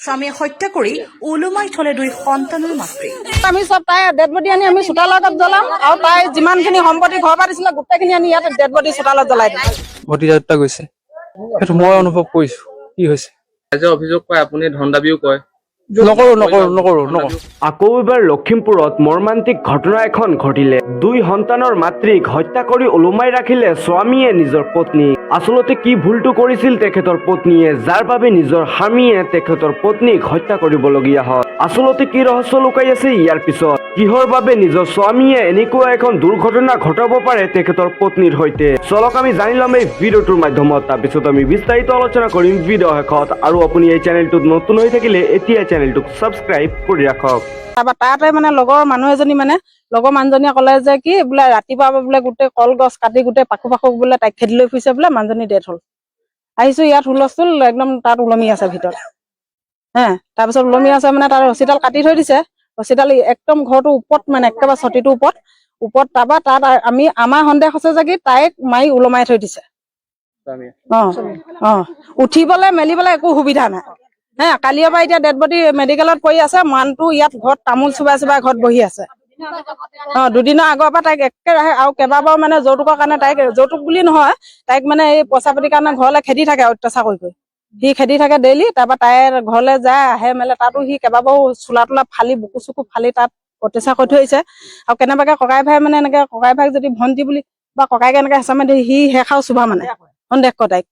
স্বামীয়ে হত্যা কৰি ওলোমাই থলে 2 সন্তানৰ মাতৃ। আমি সব তাই ডেড বডি আনি আমি চোতালৰ আগত জ্বলাম আৰু তাই যিমানখিনি সম্পত্তি ঘৰৰ পৰা দিছিলে গোটেইখিনি আনি ইয়াত ডেড বডি চোতালত জ্বলাই দিম। ভতিজা হত্যা গৈছে, সেইটো মই অনুভৱ কৰিছো। কি হৈছে ৰাইজে অভিযোগ কৰে, আপুনি ধন দাবীও কৰে। নকৰো। আকৌ এবাৰ লখিমপুৰত মৰ্মান্তিক ঘটনা এখন ঘটিলে। 2 সন্তানৰ মাতৃক হত্যা কৰি ওলোমাই ৰাখিলে স্বামীয়ে নিজৰ পত্নী। আচলতে কি ভুলটো কৰিছিল তেখেতৰ পত্নীয়ে, যাৰ বাবে নিজৰ স্বামীয়ে তেখেতৰ পত্নীক হত্যা কৰিবলগীয়া হয়? আচলতে কি ৰহস্য লুকাই আছে ইয়াৰ পিছত? কিহৰ বাবে নিজৰ স্বামীয়ে এনেকুৱা এখন দুৰ্ঘটনা ঘটাব পাৰে তেখেতৰ পত্নীৰ সৈতে? চলক আমি জানি ল'ম এই ভিডিঅ'টোৰ মাধ্যমত, তাৰপিছত আমি বিস্তাৰিত আলোচনা কৰিম ভিডিঅ' শেষত। আৰু আপুনি এই চেনেলটোত নতুন হৈ থাকিলে এতিয়া চেনেলটোক সাবস্ক্ৰাইব কৰি ৰাখক। তাতে মানে লগৰ মানুহ এজনী মানে লগৰ মানুহজনীয়ে ক'লে যে কি বোলে ৰাতিপুৱা বোলে গোটেই কলগছ কাটি গোটেই পাখু বোলে তাইক খেদি লৈ ফুৰিছে বোলে, মানুহজনী ডেথ হ'ল। আহিছো ইয়াত হুলস্থুল একদম, তাত ওলমি আছে ভিতৰত। তাৰপিছত ওলমি আছে মানে তাত ৰছীডাল কাটি থৈ দিছে। ৰছীডাল একদম ঘৰটোৰ ওপৰত মানে একেবাৰে ছটিটোৰ ওপৰত তাৰপৰা তাত আমাৰ সন্দেহ আছে যে কি তাইক মাৰি ওলমাই থৈ দিছে। উঠিবলৈ মেলিবলৈ একো সুবিধা নাই। কালিৰ পৰা এতিয়া ডেড বডি মেডিকেলত পৰি আছে। মানুহটো ইয়াত ঘৰত তামোল চুবাই ঘৰত বহি আছে। 2 দিনৰ আগৰ পৰা তাইক একেৰাহে আৰু কেইবাবাৰো মানে যৌতুকৰ কাৰণে তাইক, যৌতুক বুলি নহয়, তাইক মানে এই পইচা পাতিৰ কাৰণে ঘৰলৈ খেদি থাকে অত্যাচাৰ কৰি। সি খেদি থাকে ডেইলি। তাৰপৰা তাইৰ ঘৰলৈ যায় আহে মেলে, তাতো সি কেইবাবাৰো চোলা তোলা ফালি বুকু চুকু ফালি তাত অত্যাচাৰ কৰি থৈ আহিছে। আৰু কেনেবাকে ককাই ভাই মানে এনেকে ককাই ভাইক যদি ভণ্টি বুলি বা ককাইকে এনেকে হেঁচা মাৰি সি শেষাও চুবা মানে সন্দেহ কৰে তাইক,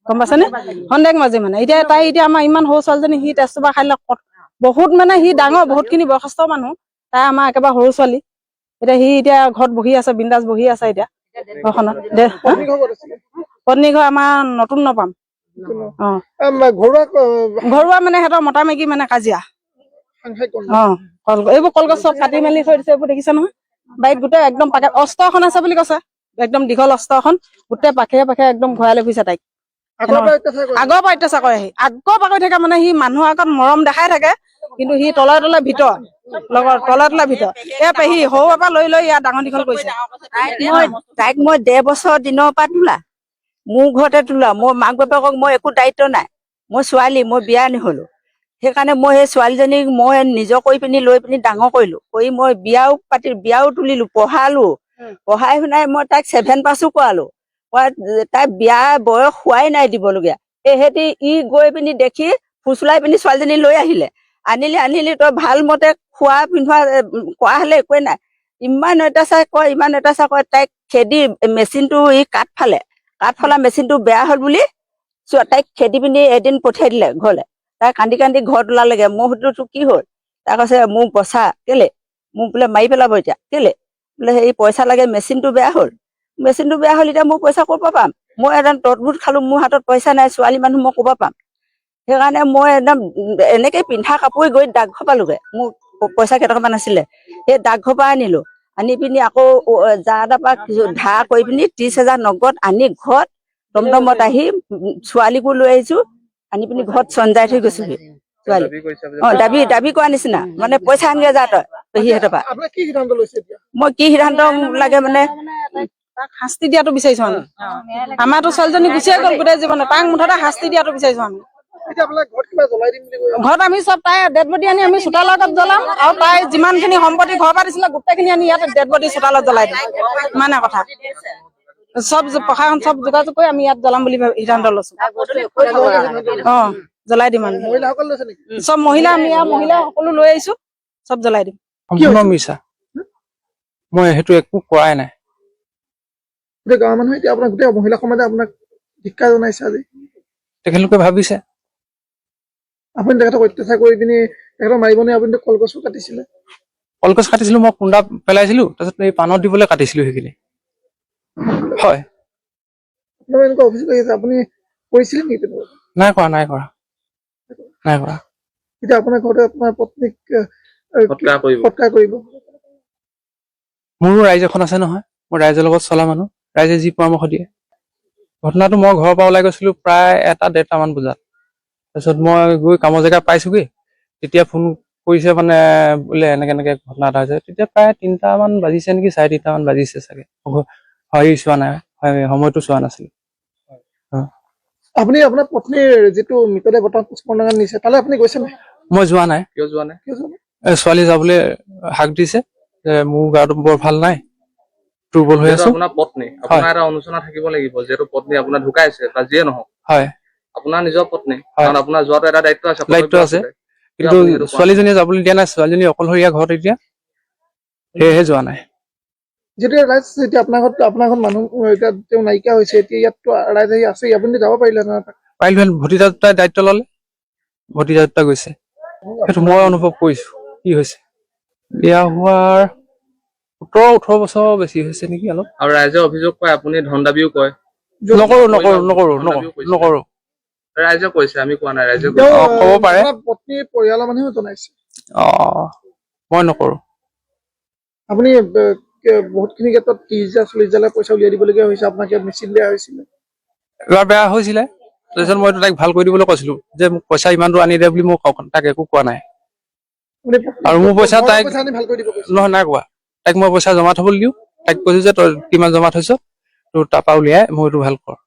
গম পাইছেনে? সন্দেহ মাজে মানে এতিয়া আমাৰ ইমান সৰু ছোৱালীজনী সি তেজ চোবা খাই বহুত মানে সি ডাঙৰ, বহুতখিনি বয়সস্থ মানুহ। তাই আমাৰ একেবাৰে সৰু ছোৱালী। এতিয়া ঘৰত বহি আছে, বিন্দাছ বহি আছে এতিয়া ঘৰখনত। পত্নী ঘৰ আমাৰ নতুন নপাম। ঘৰুৱা মানে সিহঁতৰ মতা মেকি মানে কাজিয়া। এইবোৰ কলগছ চব কাটি মেলি থৈ দিছে, এইবোৰ দেখিছে নহয়? বাৰীত গোটেই একদম পাকে অস্ত্ৰ এখন আছে বুলি কৈছে, একদম দীঘল অস্ত্ৰ এখন গোটেই পাখে একদম ঘূৰাই লৈ ফুৰিছে তাইক। আগৰ পৰা অত্যাচাৰ কৰে। সি আগৰ পৰা কৰি থাকে মানে, সি মানুহৰ আগত মৰম দেখাই থাকে, কিন্তু সি তলে ভিতৰ লগৰ তলে ভিতৰ পেহী সৰুৰ পৰা লৈ ইয়াত ডাঙৰ দীঘল কৰিছে। তাইক মই 1.5 বছৰ দিনৰ পৰা তোলা, মোৰ ঘৰতে তোলা। মোৰ মাক বাপেকক মই একো দায়িত্ব নাই। মই ছোৱালী, মই বিয়া নহলো। সেইকাৰণে মই সেই ছোৱালীজনীক মই নিজৰ কৰি পিনি লৈ পিনি ডাঙৰ কৰিলো। কৰি মই বিয়াও তুলিলো, পঢ়াই শুনাই মই তাইক 7 পাছো কৰালো। তাই বিয়া বয়স হোৱাই নাই দিবলগীয়া। সেহেঁতি গৈ পিনি দেখি ফুচলাই পিনি ছোৱালীজনী লৈ আনিলি তই ভাল মতে খোৱা পিন্ধোৱা কৰা হলে একোৱে নাই। ইমান অত্যাচাৰ কৰে। তাইক খেদি মেচিনটো কাঠ ফালা মেচিনটো বেয়া হল বুলি তাইক খেদি পিনি এদিন পঠিয়াই দিলে ঘৰলে। তাই কান্দি ঘৰত ওলালেগে। মই সুধিলো কি হ'ল? তাই কৈছে মোক বচা। কেলে? মোক বোলে মাৰি পেলাব এতিয়া। কেলে? বোলে সেই পইচা লাগে, মেচিনটো বেয়া হল। এতিয়া মই পইচা ক'ৰ পৰা পাম? মই একদম তটভুত খালো, মোৰ হাতত পইচা নাই, ছোৱালী মানুহ মই ক'ৰ পৰা পাম? সেইকাৰণে মই একদম এনেকে পিন্ধা কাপোৰ গৈ ডাকঘৰ পালোগে। মোৰ পইচা কেইটকামান আছিলে, সেই ডাকঘৰ পৰা আনি পিনি আকৌ যাৰ পৰা ধাৰ কৰি পিনি 30,000 নগদ আনি ঘৰত টমটমত আহি ছোৱালীকো লৈ আহিছো, আনি পিনি ঘৰত চঞ্জাই থৈ গৈছোহি। ছোৱালী দাবী কৰা নিচিনা মানে, পইচা আনগে যা তই পেহীহঁতৰ পৰা। মই কি সিদ্ধান্ত লাগে মানে তাক শাস্তি দিয়াটো বিচাৰিছো আমি। আমাৰতো ছোৱালীজনী গুচিয়ে গ'ল গোটেই জীৱনত, তাক মুঠতে শাস্তি দিয়াটো বিচাৰিছো আমি। ঘৰত আমি চব তাই ডেড বডি আনি আমি চোতালৰ আগত জ্বলাম আৰু তাই যিমানখিনি সম্পত্তি ঘৰৰ পৰা দিছিলে গোটেইখিনি আনি ইয়াত ডেড বডি চোতালত জ্বলাই দিম। ইমানে কথা। চব প্ৰশাসন চব যোগাযোগ কৰি আমি ইয়াত জ্বলাম বুলি সিদ্ধান্ত লৈছো। জ্বলাই দিম আমি। চব মহিলা, আমি মহিলা সকলো লৈ আহিছো, চব জ্বলাই দিম। সম্পূৰ্ণ মিছা, মই সেইটো একো কৰাই নাই। গাঁৱৰ মানুহে এতিয়া আপোনাক গোটেই মহিলা সমাজে আপোনাক ধিক্কাৰ জনাইছে আজি। তেখেতলোকে ভাবিছে আপুনি তেখেতক অত্যাচাৰ কৰি পিনি তেখেতক মাৰিব নে? আপুনি কলগছো কাটিছিলে। কলগছ কাটিছিলো, মই কুন্দা পেলাইছিলো, তাৰপিছত এই পাণত দিবলৈ কাটিছিলো সেইখিনি। হয়, আপোনাৰ এনেকুৱা অভিযোগ আহিছে, আপুনি কৰিছিলে নেকি তেনেকুৱা? নাই কৰা। এতিয়া আপোনাৰ ঘৰতে আপোনাৰ পত্নীক সৎকাৰ কৰিব। মোৰো ৰাইজ এখন আছে নহয়, মই ৰাইজৰ লগত চলা মানুহ, ৰাইজে যি পৰামৰ্শ দিয়ে। ঘটনাটো মই ঘৰৰ পৰা ওলাই গৈছিলো প্ৰায় 1-1:30 মান বজাত। তাৰপিছত মই গৈ কামৰ জেগা পাইছোগে, তেতিয়া ফোন কৰিছে মানে বোলে এনেকে ঘটনা এটা হৈছে। তেতিয়া প্ৰায় 3টা মান বাজিছে নেকি, 3:30 মান বাজিছে চাগে। চোৱা নাই, সময়টো চোৱা নাছিলো। আপুনি আপোনাৰ পত্নীৰ যিটো মৃতদেহ বৰ্তমান পোষ্টমৰ্টমৰ কাৰণে নিছে তালৈ আপুনি গৈছে নাই? মই যোৱা নাই। কিয় যোৱা নাই? কিয় যোৱা নাই? ছোৱালী যাবলৈ হাক দিছে যে মোৰ গাটো বৰ ভাল নাই, দুৰ্বল হৈ যিহেতু আছো। আপোনাৰ পত্নী, আপোনাৰ এটা অনুচনা থাকিব লাগিব, যিহেতু পত্নী আপোনাৰ ঢুকাইছে বা যিয়ে নহওক হয়, আপোনাৰ নিজৰ পত্নী, হয়। কাৰণ আপোনাৰ যোৱাটো এটা দায়িত্ব আছে, দায়িত্ব কৰ্তব্য আছে। আছিলে। কিন্তু আপুনি সেইটো কোৱা নাই। ছোৱালীজনীয়ে যাবলৈ দিয়া নাই, ছোৱালীজনী অকলশৰীয়া ঘৰত এতিয়া, সেয়েহে যোৱা নাই। যেতিয়া ৰাইজ যেতিয়া আপোনাৰ ঘৰত মানুহ এতিয়া তেওঁ নাইকিয়া হৈছে, এতিয়া ইয়াততো ৰাইজ আহি আছে, আপুনি যাব পাৰিলে নহয়? পাৰিলোহেঁতেন, ভতিজা দুটাই দায়িত্ব ললে, ভতিজা দুটা গৈছে, সেইটো মই অনুভৱ কৰিছো কি হৈছে। বিয়া হোৱাৰ 17-18 বছৰ বেছি হৈছে নেকি অলপ। আৰু ৰাইজে অভিযোগ কৰে আপুনি ধন দাবীও কৰে। নকৰো। ৰাইজে কৈছে, আমি কোৱা নাই, ৰাইজে তেওঁ অ, ক'ব পাৰে। আপোনাৰ পত্নীৰ পৰিয়ালৰ মানুহেও জনাইছে। মই নকৰো। আপুনি বহুতখিনি ক্ষেত্ৰত 30,000-40,000 পইচা উলিয়াই দিবলগীয়া হৈছে, আপোনাক ইয়াত মেচিন দিয়া হৈছিলে। এবাৰ বেয়া হৈছিলে, তাৰপিছত মই তাইক ভাল কৰি দিবলৈ কৈছিলো যে মোক পইচা ইমান দূৰ আনি দে বুলি, মোক তাক একো কোৱা নাই। আৰু মোৰ পইচা তাইক আনি ভাল কৰি দিব কৈছে। নহয়, নাই কোৱা। তাইক মই পইচা জমা থবলৈ দিওঁ, তাইক কৈছো যে তই কিমান জমা থৈছ, তোৰ তাৰপৰা উলিয়াই মোৰ এইটো ভাল কৰ।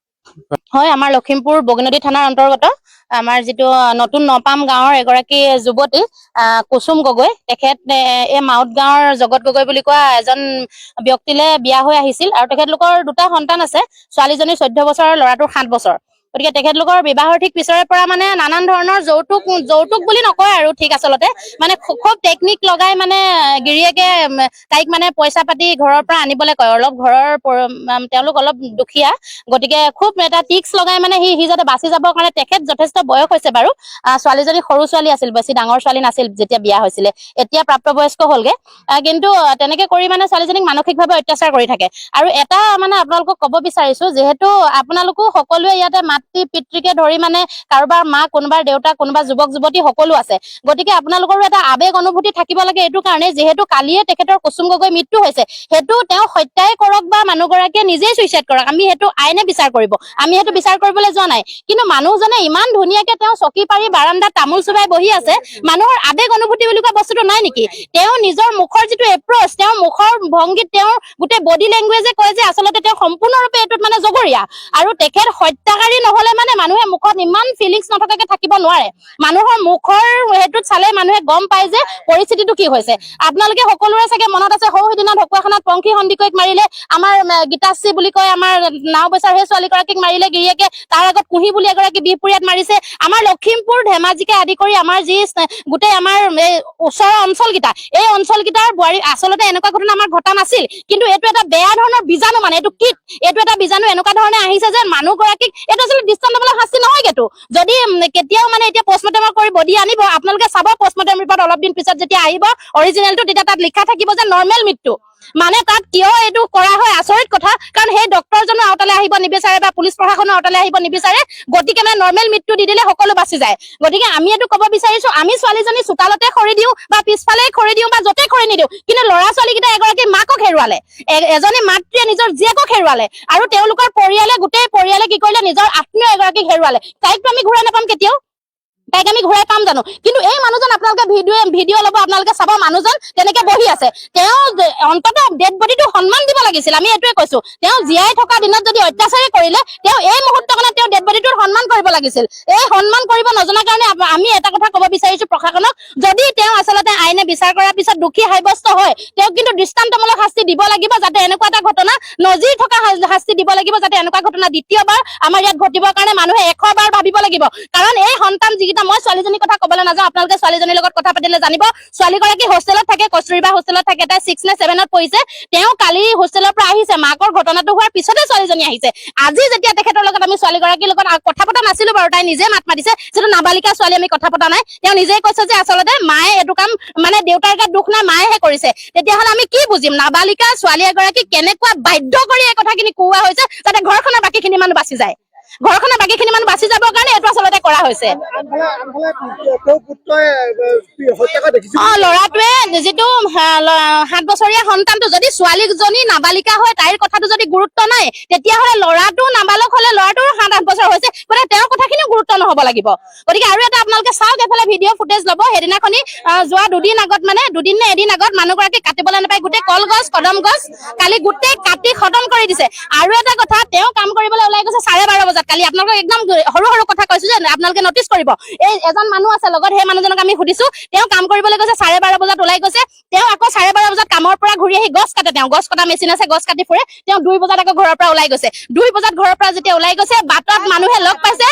হয়, আমাৰ লখিমপুৰ বগীনদী থানাৰ অন্তৰ্গত আমাৰ যিটো নতুন নপাম গাঁৱৰ এগৰাকী যুৱতী কুসুম গগৈ, তেখেত এই মাউত গাঁৱৰ জগত গগৈ বুলি কোৱা এজন ব্যক্তিলে বিয়া হৈ আহিছিল আৰু তেখেতলোকৰ দুটা সন্তান আছে। ছোৱালীজনী 14 বছৰ আৰু ল'ৰাটোৰ 7 বছৰ। গতিকে তেখেতলোকৰ বিবাহৰ ঠিক পিছৰে পৰা মানে নানান ধৰণৰ যৌতুক বুলি নকয় আৰু, ঠিক আচলতে মানে খুব টেকনিক লগাই মানে গিৰিয়েকে তাইক মানে পইচা পাতি ঘৰৰ পৰা আনিবলৈ কয়। অলপ তেওঁলোক অলপ দুখীয়া, গতিকে খুব এটা টিক্স লগাই মানে সি যাতে বাচি যাবৰ কাৰণে, তেখেত যথেষ্ট বয়স হৈছে বাৰু, ছোৱালীজনী সৰু ছোৱালী আছিল, বেছি ডাঙৰ ছোৱালী নাছিল যেতিয়া বিয়া হৈছিলে, এতিয়া প্ৰাপ্তবয়স্ক হলগে, কিন্তু তেনেকে কৰি মানে ছোৱালীজনীক মানসিকভাৱে অত্যাচাৰ কৰি থাকে। আৰু এটা মানে আপোনালোকক ক'ব বিচাৰিছো, যিহেতু আপোনালোকো সকলোৱে ইয়াতে মাতৃ পিতৃকে ধৰি মানে কাৰোবাৰ মা, কোনোবাৰ দেউতাক, কোনোবা যুৱক যুৱতী সকলো আছে, গতিকে আপোনালোকৰো এটা আবেগ অনুভূতি থাকিব লাগে এইটো কাৰণে, যিহেতু কালিয়ে তেখেতৰ কুসুম গগৈ মৃত্যু হৈছে, সেইটো তেওঁ হত্যাই কৰক বা মানুহগৰাকীয়ে নিজেই চুইচাইড কৰক, আমি সেইটো আইনে বিচাৰ কৰিব, আমি সেইটো বিচাৰ কৰিবলৈ যোৱা নাই। কিন্তু মানুহজনে ইমান ধুনীয়াকে তেওঁ চকী পাৰি বাৰান্দাত তামোল চুবাই বহি আছে, মানুহৰ আবেগ অনুভূতি বুলি কোৱা বস্তুটো নাই নেকি? তেওঁ নিজৰ মুখৰ যিটো এপ্ৰচ, তেওঁৰ মুখৰ ভংগীত, তেওঁৰ গোটেই বডি লেংগুৱেজে কয় যে আচলতে তেওঁ সম্পূৰ্ণৰূপে এইটোত মানে জগৰীয়া। আৰু তেখেত হত্যাকাৰী নহলে মানে মানুহে মুখত ইমান ফিলিংছ নথকাকে থাকিব নোৱাৰে। মানুহৰ মুখৰ সেইটোত চালে মানুহে গম পায় যে পৰিস্থিতিটো কি হৈছে। আপোনালোকে সকলোৰে চাগে মনত আছে, সৌ সিদিনা ঢকুৱাখানাত পংখী সন্দিকৈক মাৰিলে, আমাৰ গীতাশ্ৰী বুলি কয় আমাৰ নাওবৈচাৰ সেই ছোৱালীগৰাকীক মাৰিলে গিৰিয়েকে, তাৰ আগত কুঁহি বুলি এগৰাকী বিহপুৰীয়াত মাৰিছে। আমাৰ লখিমপুৰ ধেমাজিকে আদি কৰি আমাৰ যি গোটেই আমাৰ এই ওচৰৰ অঞ্চলকেইটা, এই অঞ্চলকেইটাৰ বোৱাৰী আচলতে এনেকুৱা ঘটনা আমাৰ ঘটা নাছিল, কিন্তু এইটো এটা বেয়া ধৰণৰ বীজাণু, মানে এইটো কিট, এইটো এটা বীজাণু এনেকুৱা ধৰণে আহিছে যে মানুহগৰাকীক এইটো আচলতে দৃষ্টান্তমূলক শাস্তি নহয়গেতো। যদি কেতিয়াও মানে এতিয়া পষ্টমৰ্টেম কৰি বডি আনিব, আপোনালোকে চাব পষ্টমৰ্টেম ৰিপৰ্ট অলপ দিন পিছত যেতিয়া আহিব অৰিজিনেলটো, তেতিয়া তাত লিখা থাকিব যে নৰ্মেল মৃত্যু। মানে তাত কিয় এইটো কৰা হয় আচৰিত কথা, কাৰণ সেই ডক্তৰজনো আওতালে আহিব নিবিচাৰে বা পুলিচ প্ৰশাসনো আওতালে আহিব নিবিচাৰে, গতিকে মানে নৰ্মেল মৃত্যু দি দিলে সকলো বাচি যায়। গতিকে আমি এইটো ক'ব বিচাৰিছো, আমি ছোৱালীজনী চোতালতে খৰি দিওঁ বা পিছফালে খৰি দিওঁ বা য'তে খৰি নিদিওঁ, কিন্তু ল'ৰা ছোৱালীকেইটা এগৰাকী মাকক হেৰুৱালে, এজনী মাতৃয়ে নিজৰ জীয়েকক হেৰুৱালে, আৰু তেওঁলোকৰ পৰিয়ালে, গোটেই পৰিয়ালে কি কৰিলে, নিজৰ আত্মীয় এগৰাকীক হেৰুৱালে। তাইকতো আমি ঘূৰাই নাপাম কেতিয়াও, তাইক আমি ঘূৰাই পাম জানো? কিন্তু এই মানুহজন আপোনালোকে ভিডিঅ' ল'ব, আপোনালোকে চাব, মানুহজন তেনেকে বহি আছে। তেওঁ অন্ততঃ ডেড বডিটো সন্মান দিব লাগিছিল, আমি এইটোৱে কৈছো। তেওঁ জীয়াই থকা দিনত যদি অত্যাচাৰে কৰিলে, তেওঁ এই মুহূৰ্তখনত তেওঁ ডেড বডিটোৰ সন্মান কৰিব লাগিছিল। এই সন্মান কৰিব নজনাৰ কাৰণে আমি এটা কথা ক'ব বিচাৰিছো প্ৰশাসনক, যদি তেওঁ আচলতে আইনে বিচাৰ কৰাৰ পিছত দোষী সাব্যস্ত হয়, তেওঁক কিন্তু দৃষ্টান্তমূলক শাস্তি দিব লাগিব, যাতে এনেকুৱা এটা ঘটনা নজিৰ থকা শাস্তি দিব লাগিব, যাতে এনেকুৱা ঘটনা দ্বিতীয়বাৰ আমাৰ ইয়াত ঘটিবৰ কাৰণে মানুহে 100 বাৰ ভাবিব লাগিব। কাৰণ এই সন্তান যিকেইটা, মই ছোৱালীজনীৰ কথা ক'বলৈ নাযাওঁ, আপোনালোকে ছোৱালীজনীৰ লগত কথা পাতিলে জানিব। ছোৱালীগৰাকী হোষ্টেলত থাকে, কস্তুৰবা হোষ্টেলত থাকে, তাই 6 নে 7ত পঢ়িছে। তেওঁ কালি হোষ্টেলৰ পৰা আহিছে, মাকৰ ঘটনাটো হোৱাৰ পিছতে ছোৱালীজনী আহিছে। আজি যেতিয়া তেখেতৰ লগত আমি ছোৱালীগৰাকীৰ লগত কথা পতা নাছিলো বাৰু, তাই নিজে মাত মাতিছে, যিটো নাবালিকা ছোৱালী, আমি কথা পতা নাই। তেওঁ নিজেই কৈছে যে আচলতে মায়ে এইটো কাম মানে দেউতাৰ গাত দুখ নাই, মায়েহে কৰিছে। তেতিয়াহ'লে আমি কি বুজিম, নাবালিকা ছোৱালী এগৰাকী কেনেকুৱা বাধ্য কৰি এই কথাখিনি কোৱা হৈছে, যাতে ঘৰখনৰ বাকীখিনি মানুহ বাচি যায়, ঘৰখনৰ বাকীখিনি মানুহ বাচি যাবৰ কাৰণে এইটো আচলতে কৰা হৈছে। ল'ৰাটোৱে যিটো 7 বছৰীয়া সন্তানটো, যদি ছোৱালীজনী নাবালিকা হয়, তাইৰ কথাটো যদি গুৰুত্ব নাই, তেতিয়াহ'লে ল'ৰাটো নাবালক হলে ল'ৰাটোৰ 7-8 বছৰ হৈছে, গতিকে তেওঁৰ কথাখিনিও গুৰুত্ব নহব লাগিব। গতিকে আৰু এটা আপোনালোকে চাওক, এইফালে ভিডিঅ' ফুটেজ ল'ব, সেইদিনাখনি যোৱা 2 দিন আগত, মানে 2 দিন নে এদিন আগত, মানুহগৰাকী কাটিবলৈ নাপায়, গোটেই কলগছ, কদম গছ কালি গোটেই কাটি খতম কৰি দিছে। আৰু এটা কথা, তেওঁ কাম কৰিবলৈ ওলাই গৈছে 12:30 বজাত। বজাত কালি আপোনালোকক একদম সৰু সৰু কথা কৈছো যে আপোনালোকে নটিচ কৰিব এই এজন মানুহ আছে লগত সেই মানুহজনক আমি সুধিছো তেওঁ কাম কৰিবলৈ গৈছে 12:30 বজাত ওলাই গৈছে তেওঁ আকৌ 12:30 বজাত কামৰ পৰা ঘূৰি আহি গছ কাটে তেওঁ গছ কটা মেচিন আছে গছ কাটি ফুৰে তেওঁ 2 বজাত আকৌ ঘৰৰ পৰা ওলাই গৈছে 2 বজাত ঘৰৰ পৰা যেতিয়া ওলাই গৈছে বাটত মানুহে লগ পাইছে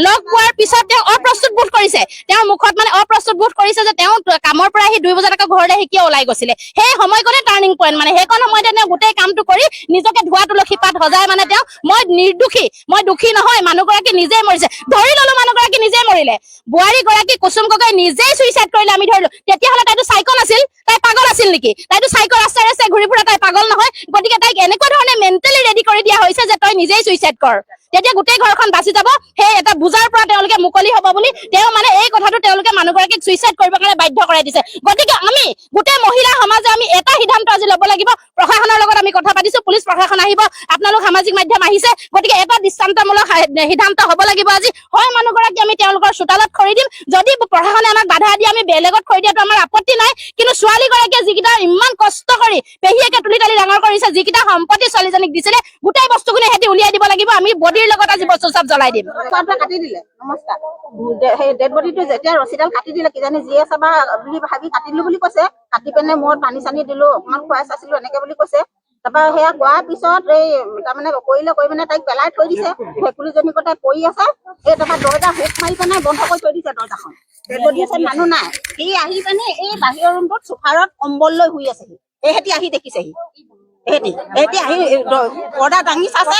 লগ পোৱাৰ পিছত তেওঁ অপ্ৰস্তুত বোধ কৰিছে তেওঁৰ মুখত মানে অপ্ৰস্তুত বোধ কৰিছে যে তেওঁ কামৰ পৰা আহি 2 বজাত আকৌ ঘৰলৈ আহি কিয় ওলাই গৈছিলে সেই সময়কণে টাৰ্ণিং পইণ্ট মানে সেইকণ সময়তে তেওঁ গোটেই কামটো কৰি নিজকে ধোৱা তুলসী পাত সজাই মানে তেওঁ মই নিৰ্দোষী মই দুখী নহয় মানুহগৰাকী নিজেই মৰিছে ধৰি ললো মানুহগৰাকী নিজেই মৰিলে বোৱাৰী গৰাকী কুসুম গগৈ নিজেই সুইচাইড কৰিলে আমি ধৰিলো তেতিয়াহ'লে তাইতো চাইকো নাছিল তাই পাগল আছিল নেকি তাইতো চাইকো ৰাস্তাই ৰাস্তাই ঘূৰি ফুৰা তাই পাগল নহয় গতিকে তাইক এনেকুৱা ধৰণে মেণ্টেলি ৰেডি কৰি দিয়া হৈছে যে তই নিজেই সুইচাইড কৰ তেতিয়া গোটেই ঘৰখন বাচি যাব সেই এটা বুজাৰ পৰা তেওঁলোকে মুকলি হ'ব বুলি তেওঁ মানে এই কথাটো তেওঁলোকে মানুহগৰাকীক সুইচাইড কৰিবৰ কাৰণে বাধ্য কৰাই দিছে গতিকে আমি গোটেই মহিলা সমাজে আমি এটা সিদ্ধান্ত আজি ল'ব লাগিব প্ৰশাসনৰ লগত আমি কথা পাতিছো পুলিচ প্ৰশাসন আহিব আপোনালোক সামাজিক মাধ্যম আহিছে গতিকে এটা দৃষ্টান্তমূলক সিদ্ধান্ত হ'ব লাগিব আজি হয় মানুহগৰাকী আমি তেওঁলোকৰ চোতালত খৰি দিম যদি প্ৰশাসনে আমাক বাধা দিয়ে আমি বেলেগত খৰি দিয়াটো আমাৰ আপত্তি নাই কিন্তু ছোৱালীগৰাকীয়ে যিকেইটা ইমান কষ্ট কৰি পেহীয়েকে তুলি তালি ডাঙৰ কৰিছে যিকেইটা সম্পত্তি ছোৱালীজনীক দিছিলে গোটেই বস্তুখিনি সিহঁতি উলিয়াই দিব লাগিব আমি বডিৰ লগত আজি বস্তু চব জ্বলাই দিম কাটি দিলে নমস্কাৰ সেই ডেড বডিটো যেতিয়া ৰছীডাল কাটি দিলে কিজানি যিয়ে চাবা বুলি ভাবি কাটি দিলো বুলি কৈছে কাটি পিনে মই পানী চানী দিলো অকমান খুৱাই চাইছিলো এনেকে বুলি কৈছে তাৰপৰা সেয়া কোৱাৰ পিছত এই তাৰমানে কৰিলে কৰি পিনে তাইক পেলাই থৈ দিছে ভেকুলীজনী কথাই পৰি আছে এই তাৰপৰা দৰ্জা হুক মাৰি পিনে বন্ধ কৰি থৈ দিছে দৰ্জাখন ডেড বডি আছে মানুহ নাই সি আহি পিনে এই বাহিৰৰ ৰুমটোত চোফাৰত কম্বল লৈ শুই আছেহি এহেঁতি আহি দেখিছেহি এহেঁতি আহি পৰ্দা দাঙি চাইছে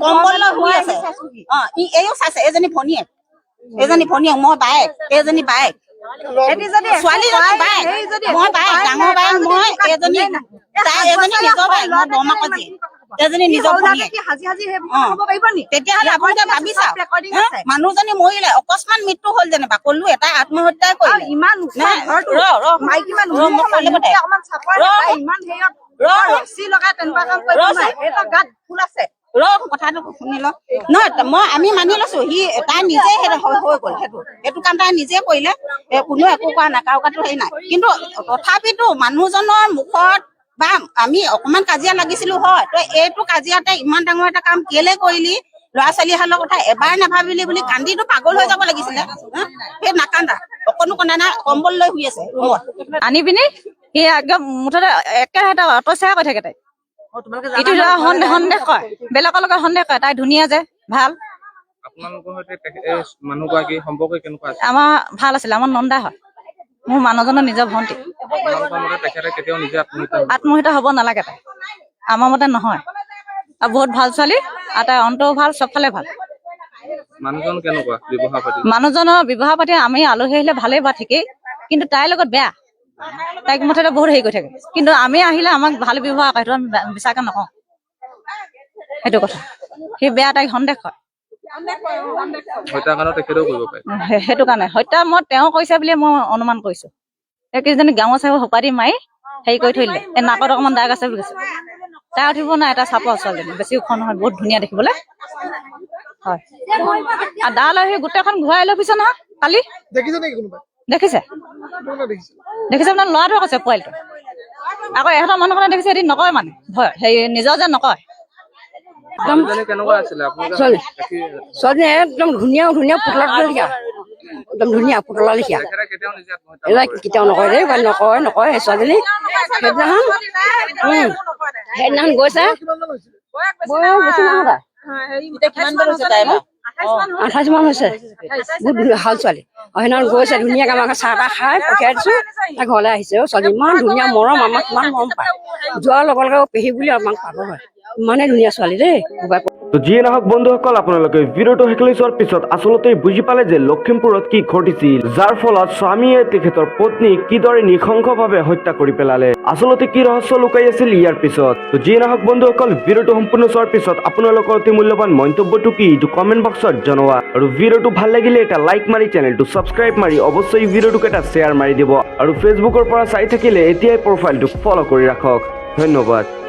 কম্বল লৈ শুই আছে এইও চাইছে এজনী ভনীয়েক মই বায়েক এইজনী বায়েক ছোৱালীজনী বায়েক মই বায়েক ডাঙৰ বায়েক মই এজনী নিজৰ বায়েক মই বৰমাকৰ জীয়েক এজনী নিজৰ ভনীয়েক তেতিয়াহ'লে আপোনালোকে ভাবি চাওক মানুহজনী মৰিলে অকস্মাত মৃত্যু হ'ল যেনিবা কলো এটা আত্মহত্যাই কৰিলে ইমান কথাটো শুনি ল নহয় আমি মানি লৈছো সি তাই নিজে হৈ গ'ল সেইটো কাম তাই নিজে কৰিলে কোনো একো কৰা নাই কাৰো হেৰি নাই কিন্তু তথাপিতো মানুহজনৰ মুখত বা আমি অকমান কাজিয়া লাগিছিলো হয় তই এইটো কাজিয়াতে ইমান ডাঙৰ এটা কাম কেলে কৰিলি ল'ৰা ছোৱালীহালৰ কথা এবাৰ নাভাবিলি বুলি কান্দিটো পাগল হৈ যাব লাগিছিলে সেই নাকান্দা অকণো কন্দা নাই কম্বল লৈ শুই আছে ৰুমত আনি পিনি সি একদম মুঠতে একেৰাহে অত্যাচাৰ কৰি থাকে তাই ইটো সন্দেহ কয় বেলেগৰ লগত সন্দেহ কৰে তাই ধুনীয়া যে ভাল আপোনালোকৰ সৈতে এই মানুহগৰাকী সম্পৰ্ক কেনেকুৱা আছে আমাৰ ভাল আছিলে আমাৰ নন্দা হয় মোৰ মানুহজনৰ নিজৰ ভণ্টি আপোনালোকৰ মতে তেখেতে কেতিয়াও নিজে আত্মহত্যা হ'ব নালাগে তাই আমাৰ মতে নহয় আৰু বহুত ভাল ছোৱালী আৰু তাইৰ অন্তও ভাল চবফালে ভাল মানুহজন কেনেকুৱা ব্যৱহাৰ পাতি মানুহজনৰ ব্যৱহাৰ পাতি আমি আলহী আহিলে ভালেই বা ঠিকেই কিন্তু তাইৰ লগত বেয়া তাইক মুঠতে বহুত হেৰি কৰি থাকে কিন্তু আমি আহিলে আমাক ভাল ব্যৱহাৰ কৰে সেইটো আমি বিচাৰকে নকওঁ সেইটো কথা সি বেয়া তাইক সন্দেহ কৰে হত্যাকাণ্ড তেখেতেও কৰিব পাৰে সেইটো কাৰণে হত্যা মই তেওঁ কৈছে বুলি মই অনুমান কৰিছো এইকেইজনী গাঁৱৰ চাই সোপা দি মাৰি হেৰি কৰি থৈ দিলে এই নাকত অকণমান দাগ আছে বুলি কৈছে তাই উঠিব নাই এটা চাপৰ ছোৱালীজনী বেছি ওখ নহয় বহুত ধুনীয়া দেখিবলৈ হয় আৰু ডাল আহি গোটেইখন ঘূৰাই লৈ ফুৰিছে নহয় কালি দেখিছে নেকি কোনোবাই দেখিছে আপোনাৰ ল'ৰাটোৱে কৈছে পোৱালিটো আকৌ এহঁতৰ মানুহখনে দেখিছে এদিন নকয় মানে ভয় হেৰি নিজৰ যে নকয় কেনেকুৱা আছিলে ছোৱালী একদম ধুনীয়া পুতলা লিখা একদম ধুনীয়া পুতলা লিখা এইবিলাক কেতিয়াও নকয় দেই নকয় ছোৱালীজনী সেইদিনাখন গৈছে 28 মান হৈছে বহুত ভাল ছোৱালী সেইদিনাখন গৈছে ধুনীয়াকে আমাক চাহ তাহ খাই পঠিয়াই দিছো তাই ঘৰলৈ আহিছে ছোৱালী ইমান ধুনীয়া মৰম আমাক ইমান মৰম পায় যোৱাৰ লগে লগে পেহী বুলি আমাক পাব হয় ইমানেই ধুনীয়া ছোৱালী দেই তো যিয়ে নহওক বন্ধুসকল আপোনালোকে ভিডিঅ'টো শেষলৈ চোৱাৰ পিছত আচলতে বুজি পালে যে লখিমপুৰত কি ঘটিছিল যাৰ ফলত স্বামীয়ে তেখেতৰ পত্নীক কিদৰে নৃশংসভাৱে হত্যা কৰি পেলালে আচলতে কি ৰহস্য লুকাই আছিল ইয়াৰ পিছত তো যিয়ে নহওক বন্ধুসকল ভিডিঅ'টো সম্পূৰ্ণ চোৱাৰ পিছত আপোনালোকৰ অতি মূল্যৱান মন্তব্যটো কি এইটো কমেণ্ট বক্সত জনোৱা আৰু ভিডিঅ'টো ভাল লাগিলে এটা লাইক মাৰি চেনেলটো ছাবস্ক্ৰাইব মাৰি অৱশ্যেই ভিডিঅ'টোক এটা শ্বেয়াৰ মাৰি দিব আৰু ফেচবুকৰ পৰা চাই থাকিলে এতিয়াই প্ৰফাইলটো ফ'ল' কৰি ৰাখক ধন্যবাদ।